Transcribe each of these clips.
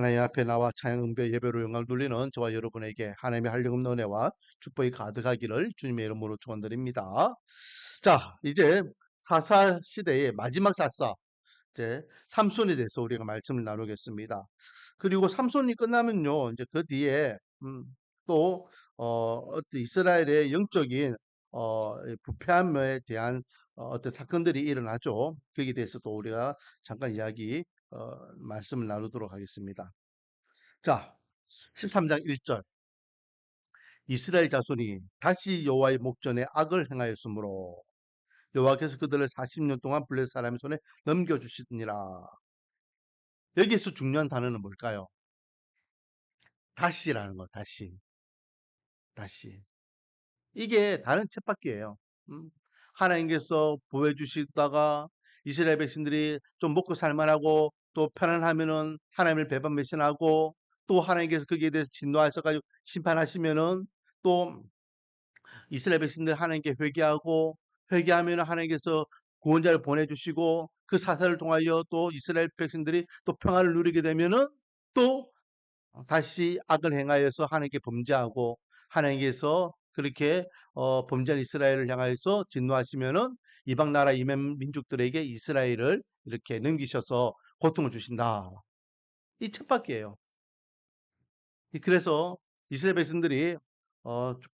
하나님 앞에 나와 찬양 응배 예배로 영광 돌리는 저와 여러분에게 하나님의 한량없는 은혜와 축복이 가득하기를 주님의 이름으로 축원드립니다. 자, 이제 사사 시대의 마지막 사사 이제 삼손에 대해서 우리가 말씀을 나누겠습니다. 그리고 삼손이 끝나면요, 이제 그 뒤에 또 어떤 이스라엘의 영적인 부패함에 대한 어떤 사건들이 일어나죠. 거기에 대해서도 우리가 잠깐 이야기 말씀을 나누도록 하겠습니다. 자, 13장 1절. 이스라엘 자손이 다시 여호와의 목전에 악을 행하였으므로 여호와께서 그들을 40년 동안 블레셋 사람의 손에 넘겨주시니라. 여기에서 중요한 단어는 뭘까요? 다시라는 거, 다시. 다시. 이게 다른 쳇바퀴예요. 음. 하나님께서 보호해 주시다가 이스라엘 백성들이 좀 먹고 살만하고 또 편안하면은 하나님을 배반 배신하고 또 하나님께서 거기에 대해서 진노하셔 가지고 심판하시면은 또 이스라엘 백성들 하나님께 회개하고 회개하면 하나님께서 구원자를 보내주시고 그 사사를 통하여 또 이스라엘 백성들이 또 평안을 누리게 되면은 또 다시 악을 행하여서 하나님께 범죄하고 하나님께서 그렇게 범죄한 이스라엘을 향하여서 진노하시면은 이방 나라 이방 민족들에게 이스라엘을 이렇게 넘기셔서 고통을 주신다. 이 쳇바퀴예요. 그래서 이스라엘 백성들이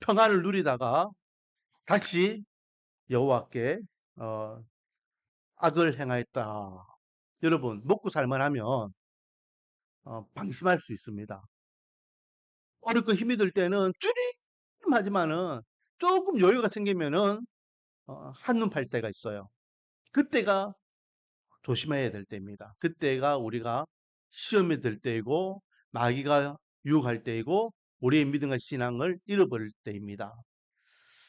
평안을 누리다가 다시 여호와께 어, 악을 행하였다. 여러분 먹고 살만하면 방심할 수 있습니다. 어렵고 힘이 들 때는 하지만은 조금 여유가 생기면은 한눈 팔 때가 있어요. 그때가 조심해야 될 때입니다. 그때가 우리가 시험이 될 때이고 마귀가 유혹할 때이고 우리의 믿음과 신앙을 잃어버릴 때입니다.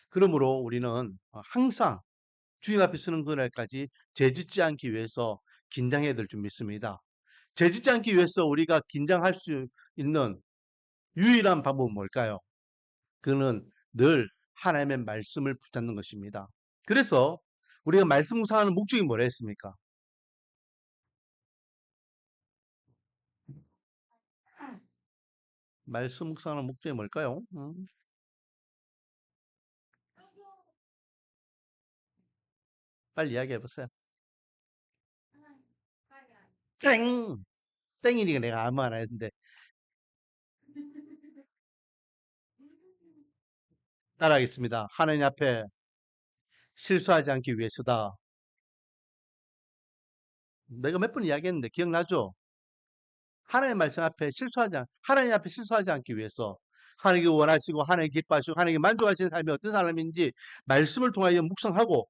그러므로 우리는 항상 주님 앞에 서는 그날까지 죄짓지 않기 위해서 긴장해야 될 줄 믿습니다. 죄짓지 않기 위해서 우리가 긴장할 수 있는 유일한 방법은 뭘까요? 그는 늘 하나님의 말씀을 붙잡는 것입니다. 그래서 우리가 말씀 묵상하는 목적이 뭐라 했습니까? 말씀 묵상하는 목적이 뭘까요? 빨리 이야기해 보세요. 땡! 땡이니까 내가 아무 말 안 했는데 따라하겠습니다. 하나님 앞에 실수하지 않기 위해서다. 내가 몇 번 이야기했는데 기억나죠? 하나님 앞에 실수하지 않기 위해서 하나님이 원하시고 하나님이 기뻐하시고 하나님이 만족하시는 삶이 어떤 사람인지 말씀을 통하여 묵상하고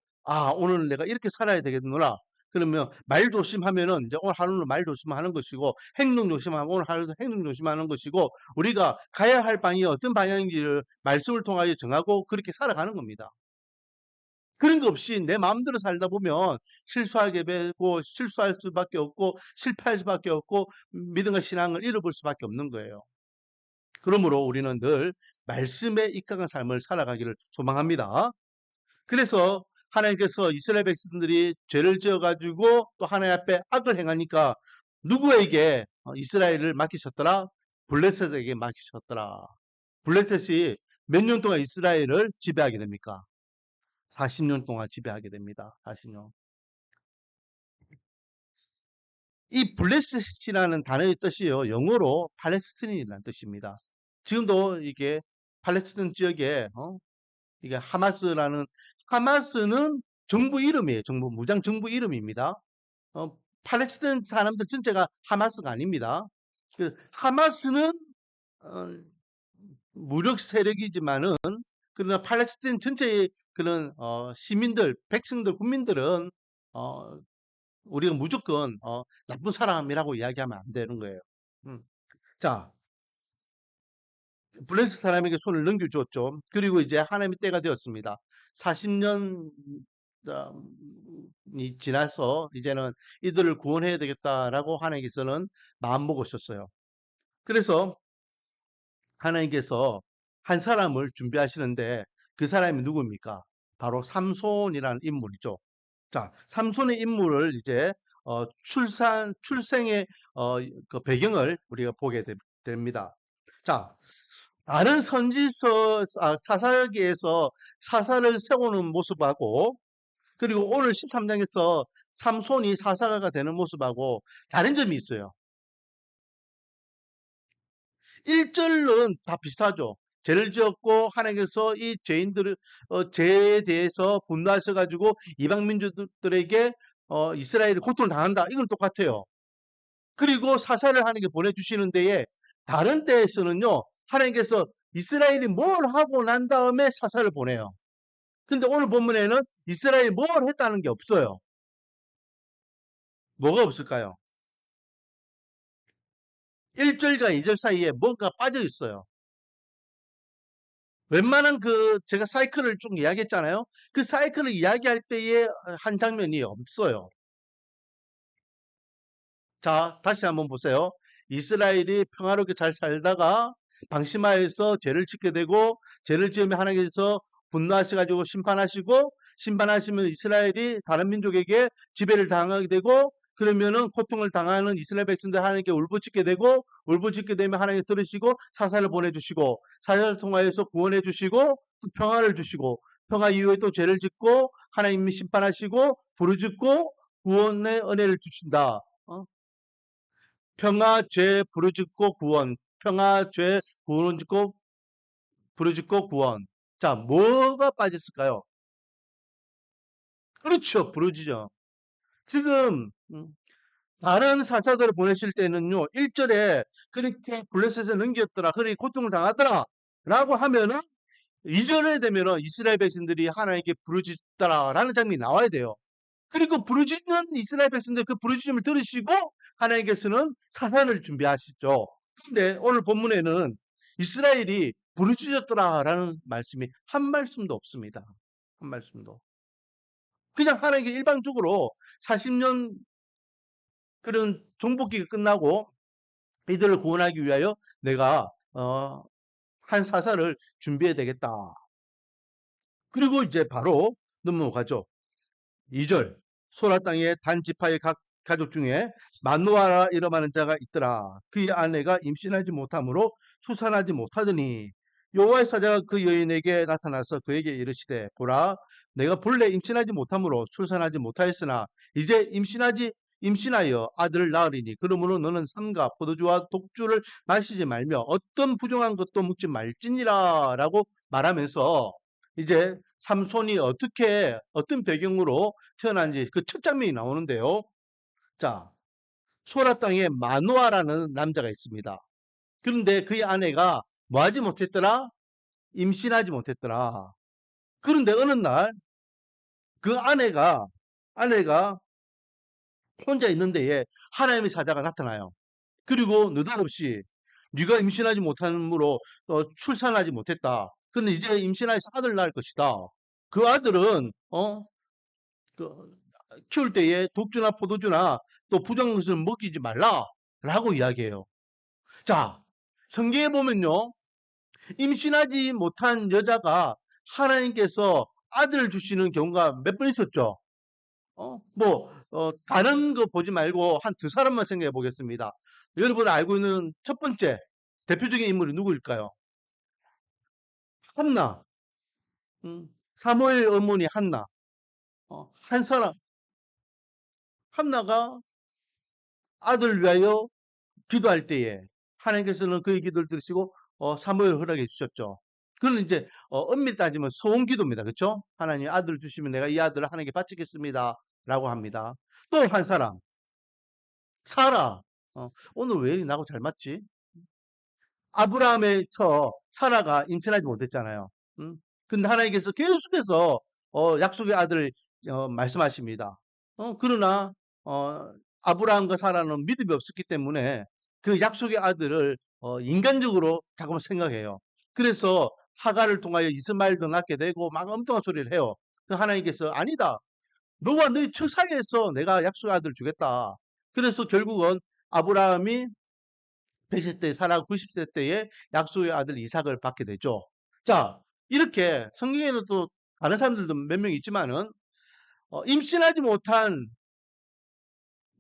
오늘 내가 이렇게 살아야 되겠구나. 그러면 말 조심하면은 이제 오늘 하루는 말 조심하는 것이고 행동 조심하면 오늘 하루도 행동 조심하는 것이고 우리가 가야 할 방이 어떤 방향인지를 말씀을 통하여 정하고 그렇게 살아가는 겁니다. 그런 거 없이 내 마음대로 살다 보면 실수하게 되고 실수할 수밖에 없고 실패할 수밖에 없고 믿음과 신앙을 잃어볼 수밖에 없는 거예요. 그러므로 우리는 늘 말씀에 입각한 삶을 살아가기를 소망합니다. 그래서 하나님께서 이스라엘 백성들이 죄를 지어가지고 또 하나님 앞에 악을 행하니까 누구에게 이스라엘을 맡기셨더라? 블레셋에게 맡기셨더라. 블레셋이 몇 년 동안 이스라엘을 지배하게 됩니까? 40년 동안 지배하게 됩니다. 40년. 이 블레셋이라는 단어의 뜻이요. 영어로 팔레스틴이라는 뜻입니다. 지금도 이게 팔레스틴 지역에 이게 하마스는 정부 이름이에요. 무장 정부 이름입니다. 팔레스틴 사람들 전체가 하마스가 아닙니다. 그 하마스는 어, 무력 세력이지만은 그러나 팔레스틴 전체의 그런 시민들, 백성들, 국민들은 어, 우리가 무조건 나쁜 사람이라고 이야기하면 안 되는 거예요. 음. 자, 블레셋 사람에게 손을 넘겨주었죠. 그리고 이제 하나님의 때가 되었습니다. 40년이 지나서 이제는 이들을 구원해야 되겠다라고 하나님께서는 마음 먹으셨어요. 그래서 하나님께서 한 사람을 준비하시는데 그 사람이 누구입니까? 바로 삼손이라는 인물이죠. 자, 삼손의 인물을 이제 출생의 그 배경을 우리가 보게 됩니다. 자, 다른 사사기에서 사사를 세우는 모습하고 그리고 오늘 13장에서 삼손이 사사가 되는 모습하고 다른 점이 있어요. 1절은 다 비슷하죠. 죄를 지었고 하나님께서 이 죄에 대해서 분노하셔가지고 이방 민족들에게 이스라엘이 고통을 당한다. 이건 똑같아요. 그리고 사사를 하나님께 보내주시는 데에 다른 때에서는요. 하나님께서 이스라엘이 뭘 하고 난 다음에 사사를 보내요. 근데 오늘 본문에는 이스라엘이 뭘 했다는 게 없어요. 뭐가 없을까요? 1절과 2절 사이에 뭔가 빠져 있어요. 웬만한 제가 사이클을 쭉 이야기했잖아요. 그 사이클을 이야기할 때에 한 장면이 없어요. 자, 다시 한번 보세요. 이스라엘이 평화롭게 잘 살다가 방심하여서 죄를 짓게 되고 죄를 지으면 하나님께서 분노하셔가지고 심판하시면 이스라엘이 다른 민족에게 지배를 당하게 되고 그러면은 고통을 당하는 이스라엘 백성들 하나님께 울부짖게 되고 울부짖게 되면 하나님 들으시고 사사를 보내주시고 사사를 통하여서 구원해 주시고 평화를 주시고 평화 이후에 또 죄를 짓고 하나님이 심판하시고 부르짖고 구원의 은혜를 주신다. 평화, 죄, 부르짖고 구원. 평화, 죄, 부르짖고 구원. 자, 뭐가 빠졌을까요? 그렇죠. 부르짖어. 지금 다른 사사들을 보내실 때는요. 1절에 그렇게 블레셋에 넘겼더라. 그렇게 고통을 당하더라. 라고 하면은 2절에 되면은 이스라엘 백성들이 하나님께 부르짖더라라는 장면이 나와야 돼요. 그리고 부르짖는 이스라엘 백성들 그 부르짖음을 들으시고 하나님께서는 사사를 준비하시죠. 근데 오늘 본문에는 이스라엘이 부르짖었더라라는 말씀이 한 말씀도 없습니다. 한 말씀도. 그냥 하나님께 일방적으로 40년 그런 종복기가 끝나고 이들을 구원하기 위하여 내가 한 사사를 준비해야 되겠다. 그리고 이제 바로 넘어가죠. 2절 소라 땅의 단 지파의 각 가족 중에 만노아라 이름하는 자가 있더라. 그의 아내가 임신하지 못하므로 출산하지 못하더니 여호와의 사자가 그 여인에게 나타나서 그에게 이르시되 보라 내가 본래 임신하지 못하므로 출산하지 못하였으나 이제 임신하여 아들을 낳으리니 그러므로 너는 삼가 포도주와 독주를 마시지 말며 어떤 부정한 것도 먹지 말지니라 라고 말하면서 이제 삼손이 어떤 배경으로 태어난지 그 첫 장면이 나오는데요. 자, 소라 땅에 마노아라는 남자가 있습니다. 그런데 그의 아내가 뭐 하지 못했더라? 임신하지 못했더라. 그런데 어느 날 그 아내가 혼자 있는 데에 하나님의 사자가 나타나요. 그리고 느닷없이 네가 임신하지 못함으로 출산하지 못했다. 그런데 이제 임신해서 아들 낳을 것이다. 그 아들은 그 키울 때에 독주나 포도주나 또 부정한 것을 먹이지 말라라고 이야기해요. 자, 성경에 보면요. 임신하지 못한 여자가 하나님께서 아들을 주시는 경우가 몇 번 있었죠. 다른 거 보지 말고 한 두 사람만 생각해 보겠습니다. 여러분 알고 있는 첫 번째 대표적인 인물이 누구일까요? 한나. 사무엘 어머니 한나. 한 사람, 한나가 아들 위하여 기도할 때에 하나님께서는 그의 기도를 들으시고 사무엘 허락해 주셨죠. 그건 이제 엄밀히 따지면 소원 기도입니다. 그렇죠? 하나님 아들 주시면 내가 이 아들을 하나님께 바치겠습니다. 라고 합니다. 또 한 사람 사라. 오늘 왜 이리 나하고 잘 맞지? 아브라함의 처 사라가 임신하지 못했잖아요. 근데 하나님께서 계속해서 약속의 아들을 말씀하십니다. 그러나 아브라함과 사라는 믿음이 없었기 때문에 그 약속의 아들을 인간적으로 자꾸만 생각해요. 그래서 하가를 통하여 이스마엘도 낳게 되고 막 엉뚱한 소리를 해요. 그 하나님께서 아니다. 너와 너희 처 사이에서 내가 약속의 아들을 주겠다. 그래서 결국은 아브라함이 100세 사라 90세 때에 약속의 아들 이삭을 받게 되죠. 자, 이렇게 성경에는 또 다른 사람들도 몇 명 있지만은 임신하지 못한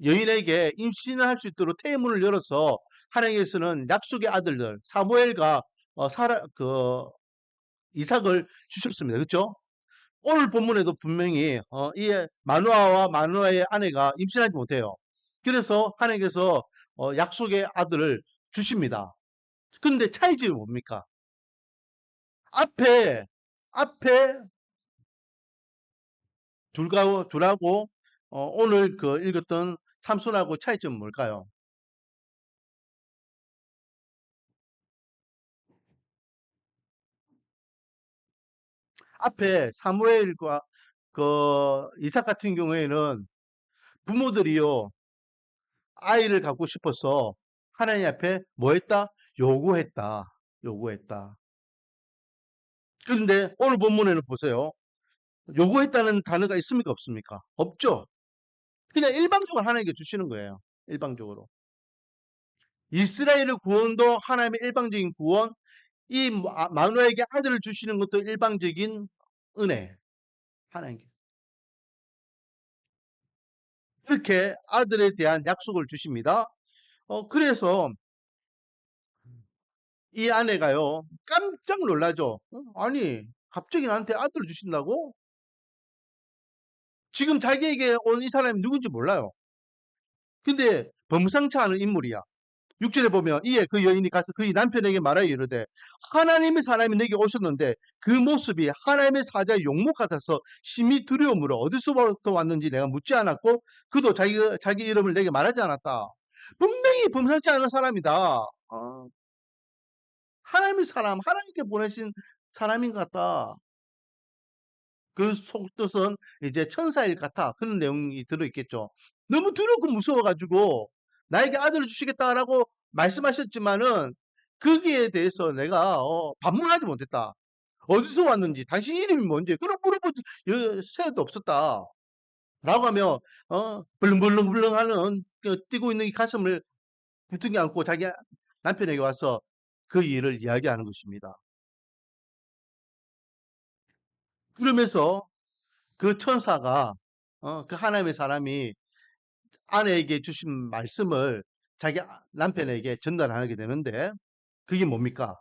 여인에게 임신을 할 수 있도록 태문을 열어서 하나님께서는 약속의 아들들 사무엘과 이삭을 주셨습니다. 그렇죠? 오늘 본문에도 분명히 이 마누아와 마누아의 아내가 임신하지 못해요. 그래서 하나님께서 약속의 아들을 주십니다. 근데 차이점이 뭡니까? 앞에 둘하고 오늘 그 읽었던 삼손하고 차이점은 뭘까요? 앞에 사무엘과 그 이삭 같은 경우에는 부모들이요 아이를 갖고 싶어서 하나님 앞에 뭐 했다? 요구했다. 요구했다. 그런데 오늘 본문에는 보세요. 요구했다는 단어가 있습니까? 없습니까? 없죠. 그냥 일방적으로 하나님께 주시는 거예요. 일방적으로. 이스라엘의 구원도 하나님의 일방적인 구원, 이 마누아에게 아들을 주시는 것도 일방적인 은혜. 하나님께. 그렇게 아들에 대한 약속을 주십니다. 그래서 이 아내가요, 깜짝 놀라죠. 아니, 갑자기 나한테 아들을 주신다고? 지금 자기에게 온 이 사람이 누군지 몰라요. 근데 범상치 않은 인물이야. 6절에 보면 이에 그 여인이 가서 그의 남편에게 말하여 이르되 하나님의 사람이 내게 오셨는데 그 모습이 하나님의 사자의 용목 같아서 심히 두려움으로 어디서부터 왔는지 내가 묻지 않았고 그도 자기 이름을 내게 말하지 않았다. 분명히 범상치 않은 사람이다. 하나님의 사람, 하나님께 보내신 사람인 것 같다. 그 속뜻은 이제 천사일 같아. 그런 내용이 들어있겠죠. 너무 두렵고 무서워가지고 나에게 아들을 주시겠다라고 말씀하셨지만은 거기에 대해서 내가 반문하지 못했다. 어디서 왔는지, 당신 이름이 뭔지 그런 물어볼 새도 없었다. 라고 하며 벌렁벌렁벌렁하는 뛰고 있는 이 가슴을 부둥켜 안고 자기 남편에게 와서 그 일을 이야기하는 것입니다. 그러면서 그 천사가 그 하나님의 사람이 아내에게 주신 말씀을 자기 남편에게 전달하게 되는데 그게 뭡니까?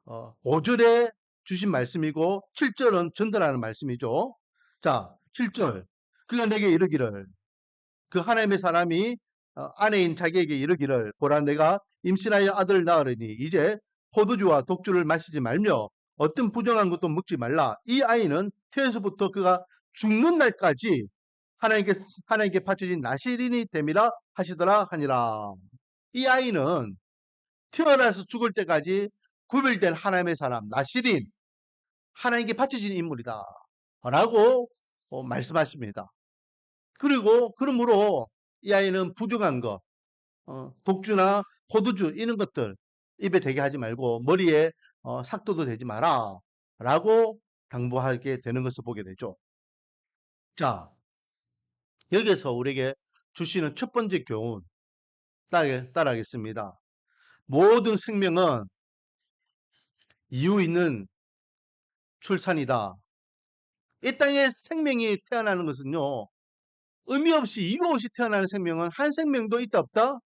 5절에 주신 말씀이고 7절은 전달하는 말씀이죠. 자, 7절. 그가 내게 이르기를 그 하나님의 사람이 아내인 자기에게 이르기를 보라 내가 임신하여 아들을 낳으리니 이제 포도주와 독주를 마시지 말며 어떤 부정한 것도 먹지 말라. 이 아이는 태에서부터 그가 죽는 날까지 하나님께 바쳐진 나시린이 됨이라 하시더라 하니라. 이 아이는 태어나서 죽을 때까지 구별된 하나님의 사람 나시린 하나님께 바쳐진 인물이다 라고 말씀하십니다. 그리고 그러므로 이 아이는 부정한 것 독주나 포도주 이런 것들 입에 대게 하지 말고 머리에 삭도도 대지 마라 라고 당부하게 되는 것을 보게 되죠. 자, 여기서 우리에게 주시는 첫 번째 교훈 따라하겠습니다. 모든 생명은 이유 있는 출산이다. 이 땅에 생명이 태어나는 것은요. 의미 없이 이유 없이 태어나는 생명은 한 생명도 있다 없다?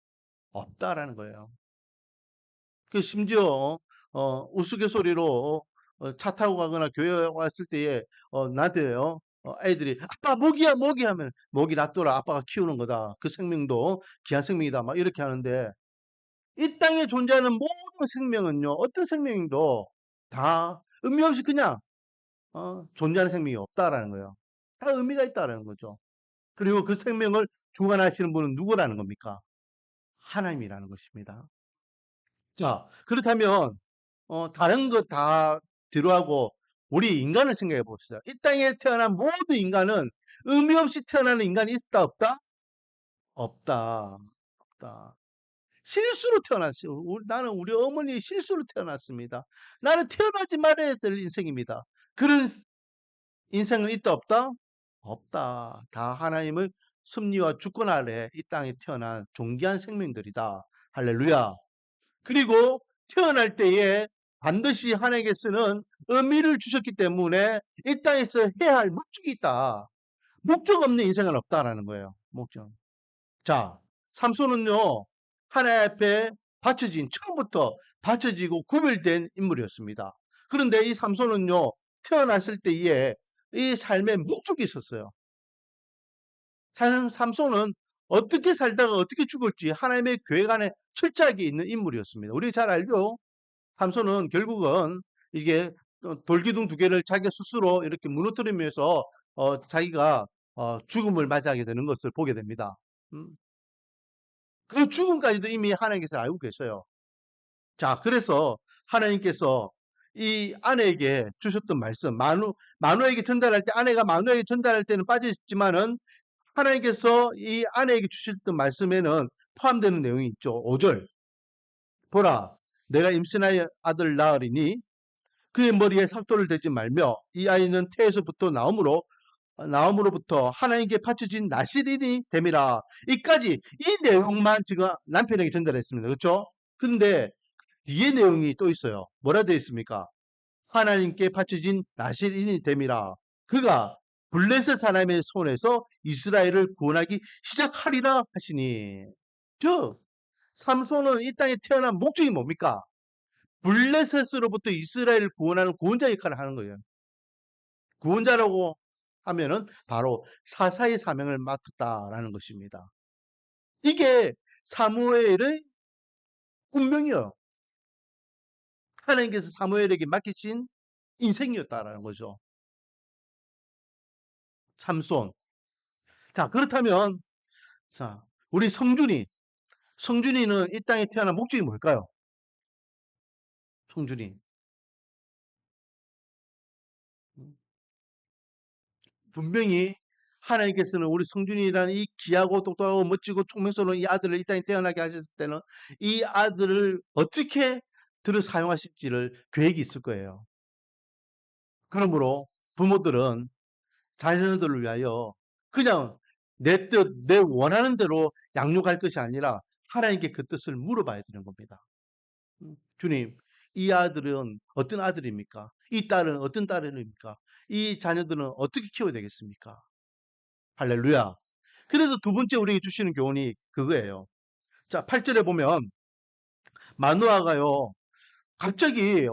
없다라는 거예요. 그 심지어 우스갯소리로 차 타고 가거나 교회 왔을 때에 나한테요. 애들이 아빠 모기야 모기 하면 모기 놔둬라 아빠가 키우는 거다. 그 생명도 귀한 생명이다. 막 이렇게 하는데 이 땅에 존재하는 모든 생명은요. 어떤 생명도 다 의미 없이 그냥 존재하는 생명이 없다라는 거예요. 다 의미가 있다라는 거죠. 그리고 그 생명을 주관하시는 분은 누구라는 겁니까? 하나님이라는 것입니다. 자, 그렇다면 다른 것 다 뒤로하고 우리 인간을 생각해 봅시다. 이 땅에 태어난 모든 인간은 의미 없이 태어나는 인간이 있다 없다? 없다. 없다. 실수로 태어났어요. 나는 우리 어머니의 실수로 태어났습니다. 나는 태어나지 말아야 될 인생입니다. 그런 인생은 있다 없다? 없다. 다 하나님의 섭리와 주권 아래 이 땅에 태어난 존귀한 생명들이다. 할렐루야. 그리고 태어날 때에 반드시 하나님께서는 의미를 주셨기 때문에 이 땅에서 해야 할 목적이 있다. 목적 없는 인생은 없다라는 거예요. 목적. 자, 삼손은요, 하나님 앞에 처음부터 바쳐지고 구별된 인물이었습니다. 그런데 이 삼손은요, 태어났을 때에 이 삶에 목적이 있었어요. 삼손은 어떻게 살다가 어떻게 죽을지 하나님의 계획 안에 철저하게 있는 인물이었습니다. 우리 잘 알죠? 삼손은 결국은 이게 돌기둥 두 개를 자기 스스로 이렇게 무너뜨리면서 자기가 죽음을 맞이하게 되는 것을 보게 됩니다. 음. 그 죽음까지도 이미 하나님께서 알고 계셔요. 자, 그래서 하나님께서 이 아내에게 주셨던 말씀, 마누에게 전달할 때, 아내가 마누에게 전달할 때는 빠져있지만은 하나님께서 이 아내에게 주셨던 말씀에는 포함되는 내용이 있죠. 5절. 보라, 내가 임신하여 아들 낳으리니 그의 머리에 삭도를 대지 말며 이 아이는 태에서부터 나옴으로부터 하나님께 바쳐진 나실인이 됨이라. 이까지 이 내용만 지금 남편에게 전달했습니다. 그렇죠? 근데 뒤에 내용이 또 있어요. 뭐라 되어 있습니까? 하나님께 바쳐진 나실인이 됨이라. 그가 블레셋 사람의 손에서 이스라엘을 구원하기 시작하리라 하시니. 즉 삼손은 이 땅에 태어난 목적이 뭡니까? 블레셋으로부터 이스라엘을 구원하는 구원자 역할을 하는 거예요. 구원자라고 하면은 바로 사사의 사명을 맡았다라는 것입니다. 이게 사무엘의 운명이요. 하나님께서 사무엘에게 맡기신 인생이었다라는 거죠. 삼손. 자, 그렇다면 자, 우리 성준이는 이 땅에 태어난 목적이 뭘까요? 성준이. 분명히 하나님께서는 우리 성준이라는 이 귀하고 똑똑하고 멋지고 총명스러운 이 아들을 이 땅에 태어나게 하셨을 때는 이 아들을 어떻게 들어 사용하실지를 계획이 있을 거예요. 그러므로 부모들은 자녀들을 위하여 그냥 내 뜻, 내 원하는 대로 양육할 것이 아니라 하나님께 그 뜻을 물어봐야 되는 겁니다. 주님, 이 아들은 어떤 아들입니까? 이 딸은 어떤 딸입니까? 이 자녀들은 어떻게 키워야 되겠습니까? 할렐루야. 그래서 두 번째 우리에게 주시는 교훈이 그거예요. 자, 8절에 보면 마누아가요. 갑자기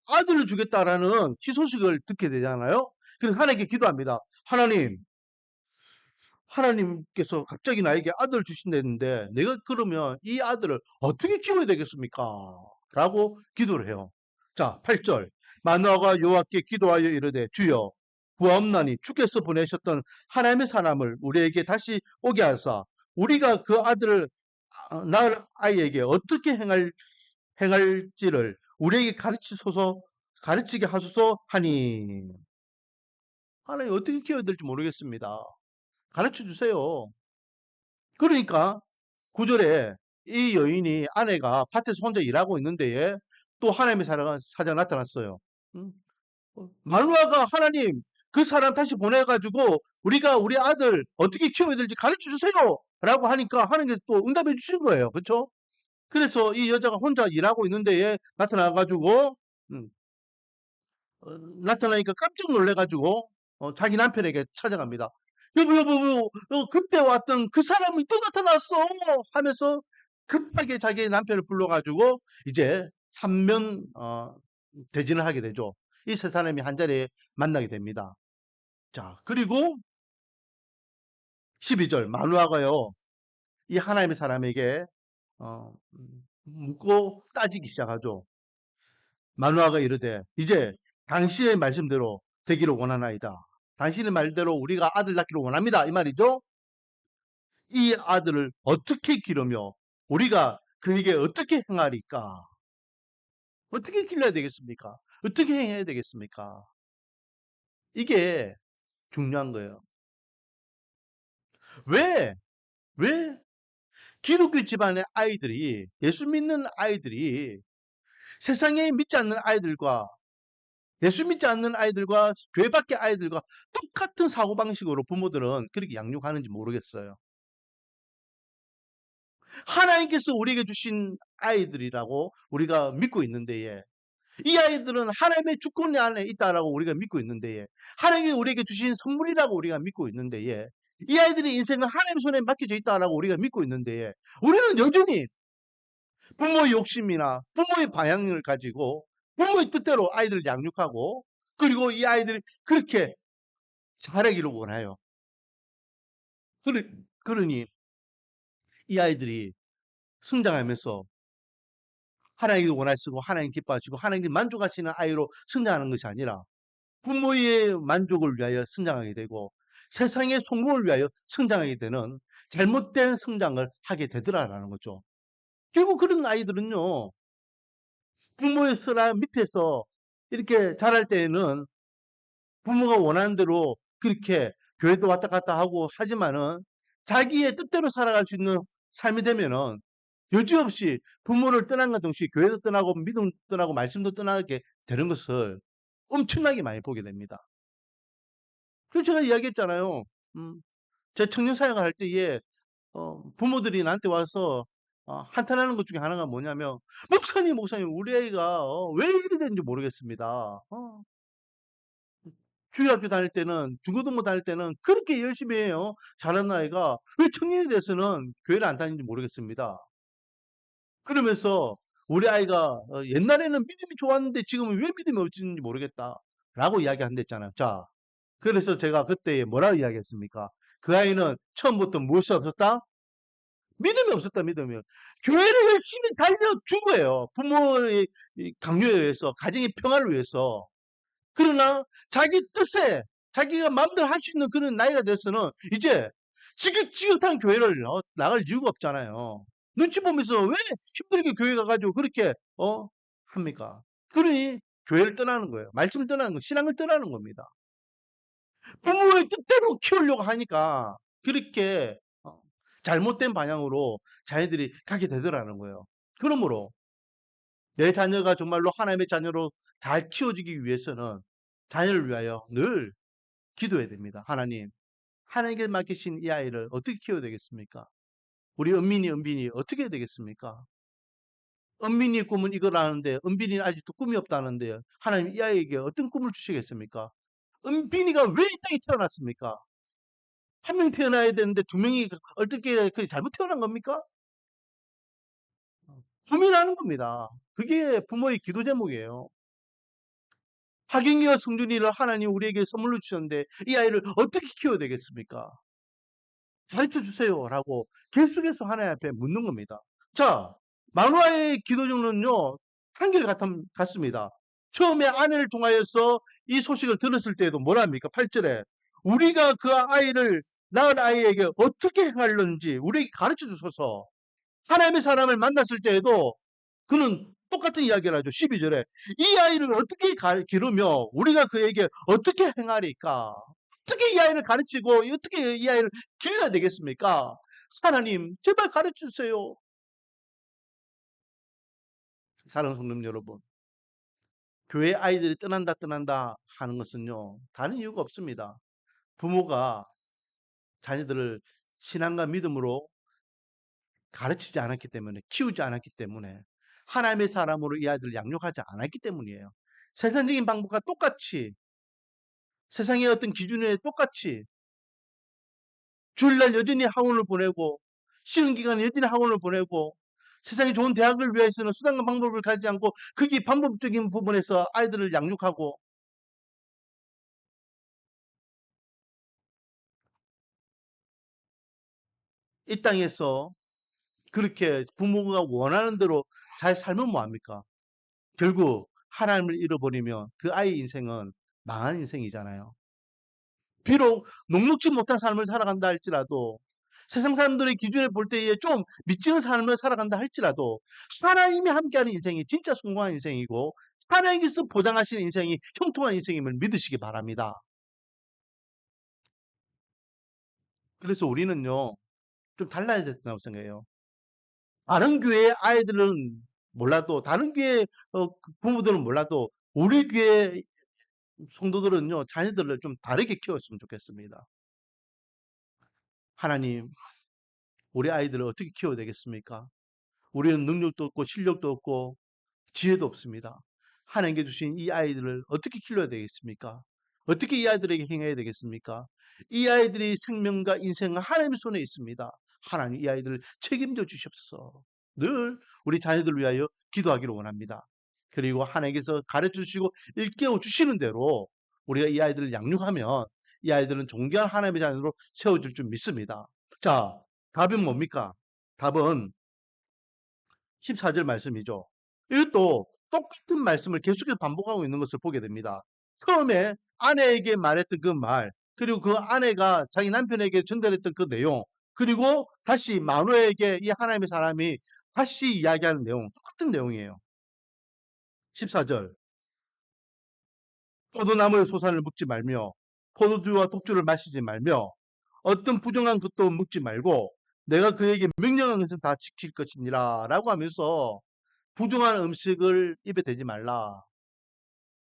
아들을 주겠다라는 희소식을 듣게 되잖아요. 그래서 하나님께 기도합니다. 하나님께서 갑자기 나에게 아들을 주신다는데 내가 그러면 이 아들을 어떻게 키워야 되겠습니까? 라고 기도를 해요. 자, 8절. 마누아가 여호와께 기도하여 이르되 주여 구하옵나니 주께서 보내셨던 하나님의 사람을 우리에게 다시 오게 하사 우리가 그 아들을 낳을 아이에게 어떻게 행할지를 우리에게 가르치게 하소서 하니. 하나님 어떻게 키워야 될지 모르겠습니다. 가르쳐 주세요. 그러니까 9절에 이 여인이 아내가 밭에서 혼자 일하고 있는데 또 하나님의 사자가 나타났어요. 음? 마누아가 하나님 그 사람 다시 보내가지고 우리가 우리 아들 어떻게 키워야 될지 가르쳐 주세요. 라고 하니까 하나님께서 또 응답해 주신 거예요. 그렇죠? 그래서 이 여자가 혼자 일하고 있는데 나타나가지고 음, 나타나니까 깜짝 놀래가지고 자기 남편에게 찾아갑니다. 여보, 그때 왔던 그 사람이 또 나타났어! 하면서 급하게 자기 남편을 불러가지고 이제 삼면 대진을 하게 되죠. 이 세 사람이 한 자리에 만나게 됩니다. 자, 그리고 12절 마누아가요. 이 하나님의 사람에게 묻고 따지기 시작하죠. 마누아가 이르되 이제 당신의 말씀대로 되기를 원하나이다. 당신의 말대로 우리가 아들 낳기를 원합니다. 이 말이죠. 이 아들을 어떻게 기르며 우리가 그에게 어떻게 행하리까? 어떻게 길러야 되겠습니까? 어떻게 행해야 되겠습니까? 이게 중요한 거예요. 왜? 왜 기독교 집안의 아이들이 예수 믿는 아이들이 세상에 믿지 않는 아이들과 예수 믿지 않는 아이들과 교회 밖의 아이들과 똑같은 사고방식으로 부모들은 그렇게 양육하는지 모르겠어요. 하나님께서 우리에게 주신 아이들이라고 우리가 믿고 있는데에 이 아이들은 하나님의 주권 안에 있다라고 우리가 믿고 있는데에 하나님이 우리에게 주신 선물이라고 우리가 믿고 있는데에 이 아이들의 인생은 하나님 손에 맡겨져 있다라고 우리가 믿고 있는데 우리는 여전히 부모의 욕심이나 부모의 방향을 가지고 부모의 뜻대로 아이들을 양육하고 그리고 이 아이들이 그렇게 자라기를 원해요. 그러니 이 아이들이 성장하면서 하나님이 원하시고 하나님 기뻐하시고 하나님 만족하시는 아이로 성장하는 것이 아니라 부모의 만족을 위하여 성장하게 되고 세상의 성공을 위하여 성장하게 되는 잘못된 성장을 하게 되더라라는 거죠. 결국 그런 아이들은요, 부모의 수라 밑에서 이렇게 자랄 때에는 부모가 원하는 대로 그렇게 교회도 왔다 갔다 하고 하지만은 자기의 뜻대로 살아갈 수 있는 삶이 되면은 여지없이 부모를 떠난 것 동시에 교회도 떠나고 믿음도 떠나고 말씀도 떠나게 되는 것을 엄청나게 많이 보게 됩니다. 그래서 제가 이야기했잖아요. 음, 제 청년 사역을 할 때에 부모들이 나한테 와서 한탄하는 것 중에 하나가 뭐냐면 목사님 우리 애가 왜 이리 되는지 모르겠습니다. 주일학교 다닐 때는 중고등부 다닐 때는 그렇게 열심히 해요. 잘하는 아이가 왜 청년이 돼서는 교회를 안 다니는지 모르겠습니다. 그러면서 우리 아이가 옛날에는 믿음이 좋았는데 지금은 왜 믿음이 없는지 모르겠다라고 이야기한댔잖아요. 자, 그래서 제가 그때 뭐라고 이야기했습니까? 그 아이는 처음부터 무엇이 없었다? 믿음이 없었다, 믿음이. 교회를 열심히 달려준 거예요. 부모의 이 강요에 의해서, 가정의 평화를 위해서. 그러나 자기 뜻에 자기가 마음대로 할 수 있는 그런 나이가 돼서는 이제 지긋지긋한 교회를 나갈 이유가 없잖아요. 눈치 보면서 왜 힘들게 교회 가가지고 그렇게 합니까? 그러니 교회를 떠나는 거예요. 말씀을 떠나는 거, 신앙을 떠나는 겁니다. 부모의 뜻대로 키우려고 하니까 그렇게 잘못된 방향으로 자녀들이 가게 되더라는 거예요. 그러므로 내 자녀가 정말로 하나님의 자녀로 잘 키워지기 위해서는 자녀를 위하여 늘 기도해야 됩니다. 하나님, 하나님께 맡기신 이 아이를 어떻게 키워야 되겠습니까? 우리 은빈이 어떻게 해야 되겠습니까? 은빈이 꿈은 이거라는데 은빈이는 아직도 꿈이 없다는데 하나님 이 아이에게 어떤 꿈을 주시겠습니까? 은빈이가 왜 이 땅에 태어났습니까? 한 명이 태어나야 되는데 두 명이 어떻게 잘못 태어난 겁니까? 고민하는 겁니다. 그게 부모의 기도 제목이에요. 하경이와 성준이를 하나님 우리에게 선물로 주셨는데 이 아이를 어떻게 키워야 되겠습니까? 가르쳐 주세요라고 계속해서 하나님 앞에 묻는 겁니다. 자, 마누아의 기도정은요 같습니다. 처음에 아내를 통하여서 이 소식을 들었을 때에도 뭐라 합니까? 8절에 우리가 그 아이를 낳은 아이에게 어떻게 행하는지 우리에게 가르쳐 주소서. 하나님의 사람을 만났을 때에도 그는 똑같은 이야기를 하죠. 12절에 이 아이를 어떻게 기르며 우리가 그에게 어떻게 행하리까? 어떻게 이 아이를 가르치고 어떻게 이 아이를 길러야 되겠습니까? 하나님 제발 가르쳐 주세요. 사랑하는 성도 여러분, 교회 아이들이 떠난다 하는 것은요 다른 이유가 없습니다. 부모가 자녀들을 신앙과 믿음으로 가르치지 않았기 때문에, 키우지 않았기 때문에, 하나님의 사람으로 이 아이들을 양육하지 않았기 때문이에요. 세상적인 방법과 똑같이, 세상의 어떤 기준에 똑같이, 주일날 여전히 학원을 보내고, 쉬는 기간에 여전히 학원을 보내고, 세상에 좋은 대학을 위해서는 수단과 방법을 가지지 않고, 그게 방법적인 부분에서 아이들을 양육하고, 이 땅에서 그렇게 부모가 원하는 대로 잘 살면 뭐합니까? 결국 하나님을 잃어버리면 그 아이의 인생은 망한 인생이잖아요. 비록 녹록지 못한 삶을 살아간다 할지라도 세상 사람들의 기준에 볼 때에 좀 미치는 삶을 살아간다 할지라도 하나님이 함께하는 인생이 진짜 성공한 인생이고 하나님께서 보장하시는 인생이 형통한 인생임을 믿으시기 바랍니다. 그래서 우리는요 좀 달라야 된다고 생각해요. 다른 교회 아이들은 몰라도 다른 교회 부모들은 몰라도 우리 교회 성도들은요 자녀들을 좀 다르게 키웠으면 좋겠습니다. 하나님 우리 아이들을 어떻게 키워야 되겠습니까? 우리는 능력도 없고 실력도 없고 지혜도 없습니다. 하나님께 주신 이 아이들을 어떻게 길러야 되겠습니까? 어떻게 이 아이들에게 행해야 되겠습니까? 이 아이들의 생명과 인생은 하나님의 손에 있습니다. 하나님 이 아이들을 책임져 주시옵소서. 늘 우리 자녀들을 위하여 기도하기를 원합니다. 그리고 하나님께서 가르쳐 주시고 일깨워 주시는 대로 우리가 이 아이들을 양육하면 이 아이들은 존귀한 하나님의 자녀로 세워질 줄 믿습니다. 자, 답은 뭡니까? 답은 14절 말씀이죠. 이것도 똑같은 말씀을 계속해서 반복하고 있는 것을 보게 됩니다. 처음에 아내에게 말했던 그 말, 그리고 그 아내가 자기 남편에게 전달했던 그 내용, 그리고 다시 마노에게 이 하나님의 사람이 다시 이야기하는 내용, 똑같은 내용이에요. 14절. 포도나무의 소산을 묵지 말며 포도주와 독주를 마시지 말며 어떤 부정한 것도 묵지 말고 내가 그에게 명령한 것은 다 지킬 것이니라 라고 하면서 부정한 음식을 입에 대지 말라.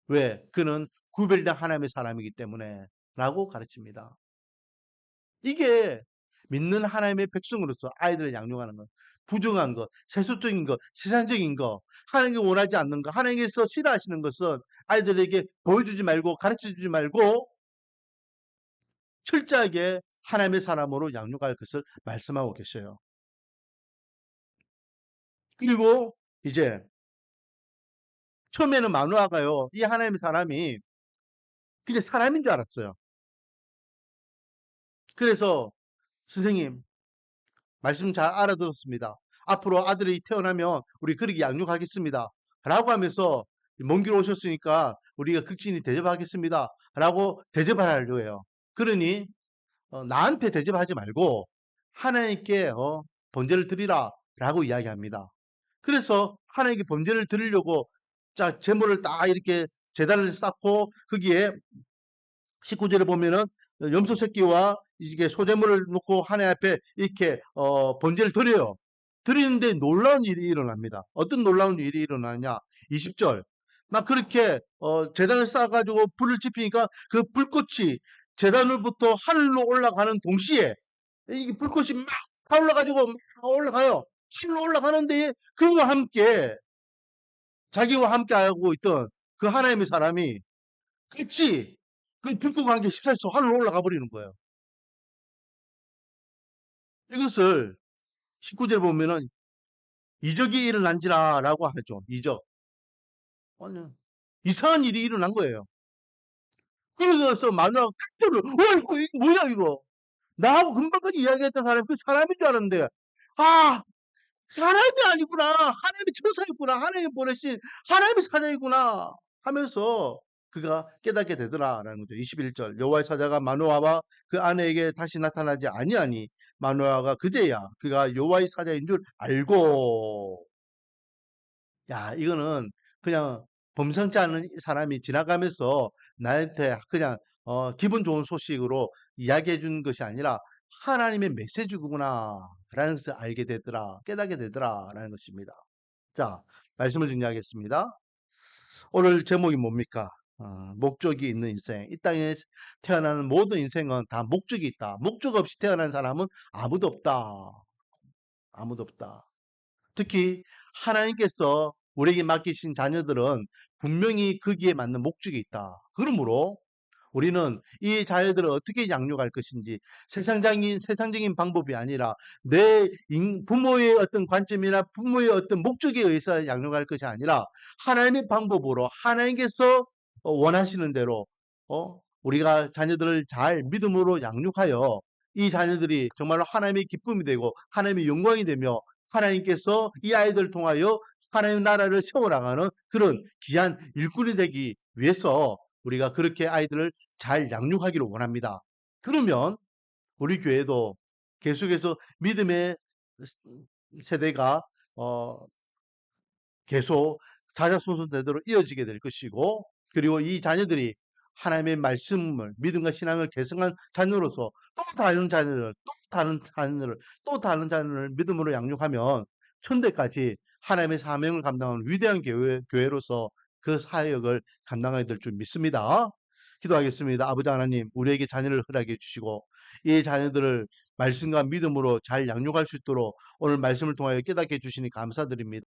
왜? 그는 구별된 하나님의 사람이기 때문에 라고 가르칩니다. 이게 믿는 하나님의 백성으로서 아이들을 양육하는 것. 부정한 것, 세속적인 것, 세상적인 것, 하나님께 원하지 않는 것, 하나님께서 싫어하시는 것은 아이들에게 보여주지 말고 가르쳐주지 말고 철저하게 하나님의 사람으로 양육할 것을 말씀하고 계셔요. 그리고 이제 처음에는 마누아가요, 이 하나님의 사람이 그냥 사람인 줄 알았어요. 그래서 선생님, 말씀 잘 알아들었습니다. 앞으로 아들이 태어나면 우리 그렇게 양육하겠습니다. 라고 하면서 먼 길 오셨으니까 우리가 극진히 대접하겠습니다. 라고 대접을 하려고 해요. 그러니 나한테 대접하지 말고 하나님께 번제를 드리라 라고 이야기합니다. 그래서 하나님께 번제를 드리려고 자 제물을 딱 이렇게 제단을 쌓고 거기에 19절에 보면은 염소 새끼와 이게 소재물을 놓고 하나님 앞에 이렇게 번제를 드려요. 드리는데 놀라운 일이 일어납니다. 어떤 놀라운 일이 일어나냐? 20절. 막 그렇게 제단을 쌓아가지고 불을 지피니까 그 불꽃이 제단으로부터 하늘로 올라가는 동시에 이게 불꽃이 막 타올라가지고 막 올라가요. 하늘로 올라가는데 그와 함께 자기와 함께 하고 있던 그 하나님의 사람이 같이 그 불꽃과 함께 14초 하늘로 올라가 버리는 거예요. 이것을 19절 보면은 이적이 일어난지라라고 하죠. 이적. 아니, 이상한 일이 일어난 거예요. 그래서 마누라가 탁도를 이거 뭐야 이거. 나하고 금방까지 이야기했던 사람이 그 사람인 줄 알았는데 아 사람이 아니구나. 하나님의 천사였구나. 하나님이 보내신 하나님의 사자이구나 하면서 그가 깨닫게 되더라라는 거죠. 21절 여호와의 사자가 마노아와 그 아내에게 다시 나타나지 아니하니 마노아가 그제야 그가 여호와의 사자인 줄 알고 야 이거는 그냥 범상치 않은 사람이 지나가면서 나한테 그냥 기분 좋은 소식으로 이야기해 준 것이 아니라 하나님의 메시지구나라는 것을 알게 되더라, 깨닫게 되더라라는 것입니다. 자, 말씀을 정리하겠습니다. 오늘 제목이 뭡니까? 목적이 있는 인생. 이 땅에 태어나는 모든 인생은 다 목적이 있다. 목적 없이 태어난 사람은 아무도 없다. 아무도 없다. 특히 하나님께서 우리에게 맡기신 자녀들은 분명히 거기에 맞는 목적이 있다. 그러므로 우리는 이 자녀들을 어떻게 양육할 것인지 세상적인 방법이 아니라 내 부모의 어떤 관점이나 부모의 어떤 목적에 의해서 양육할 것이 아니라 하나님의 방법으로 하나님께서 원하시는 대로 우리가 자녀들을 잘 믿음으로 양육하여 이 자녀들이 정말로 하나님의 기쁨이 되고 하나님의 영광이 되며 하나님께서 이 아이들을 통하여 하나님 나라를 세워나가는 그런 귀한 일꾼이 되기 위해서 우리가 그렇게 아이들을 잘 양육하기를 원합니다. 그러면 우리 교회도 계속해서 믿음의 세대가 계속 자자손손대대로 이어지게 될 것이고 그리고 이 자녀들이 하나님의 말씀을 믿음과 신앙을 계승한 자녀로서 또 다른 자녀를 또 다른 자녀를 또 다른 자녀를 믿음으로 양육하면 천대까지 하나님의 사명을 감당하는 위대한 교회로서 그 사역을 감당하게 될 줄 믿습니다. 기도하겠습니다. 아버지 하나님, 우리에게 자녀를 허락해 주시고 이 자녀들을 말씀과 믿음으로 잘 양육할 수 있도록 오늘 말씀을 통하여 깨닫게 해주시니 감사드립니다.